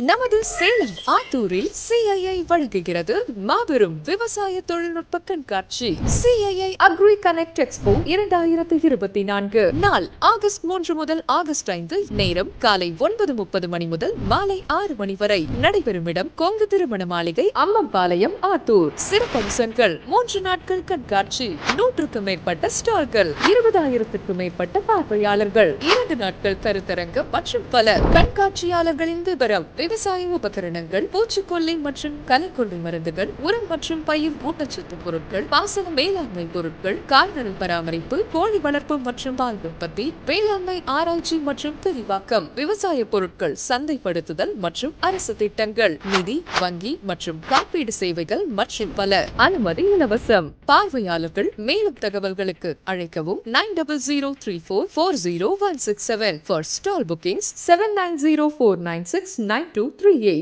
நமது சேலம் ஆத்தூரில் சிஐஐ வழங்குகிறது மாபெரும் விவசாய தொழில்நுட்ப கண்காட்சி. சிஐஐ அக்ரி கனெக்ட் எக்ஸ்போ 2024 நாள் ஆகஸ்ட் 3 முதல் ஆகஸ்ட் 5, நேரம் காலை 9:30 மணி முதல் மாலை 6 மணி வரை. நடைபெறும் இடம் கொங்கு திருமண மாளிகை, அம்மம்பாளையம், ஆத்தூர். சிறப்பம்சங்கள்: 3 நாட்கள் கண்காட்சி, 100க்கும் மேற்பட்ட ஸ்டால்கள், 20,000க்கும் மேற்பட்ட பார்வையாளர்கள், 2 நாட்கள் கருத்தரங்கம் மற்றும் பல. கண்காட்சியாளர்களின் விவரம்: விவசாய உபகரணங்கள், பூச்சிக்கொல்லி மற்றும் களைக்கொல்லி மருந்துகள், உரம் மற்றும் பயிர் ஊட்டச்சத்து பொருட்கள், பாசன மேலாண்மை பொருட்கள், கால்நடை பராமரிப்பு, கோழி வளர்ப்பு மற்றும் பால் உற்பத்தி, வேளாண்மை ஆராய்ச்சி மற்றும் விரிவாக்கம், விவசாய பொருட்கள் சந்தைப்படுத்துதல் மற்றும் அரசு திட்டங்கள், நிதி, வங்கி மற்றும் காப்பீடு சேவைகள் மற்றும் பல. அனுமதி இலவசம். பார்வையாளர்கள் மேலும் தகவல்களுக்கு அழைக்கவும் 9003440167. For stall bookings 7904969238.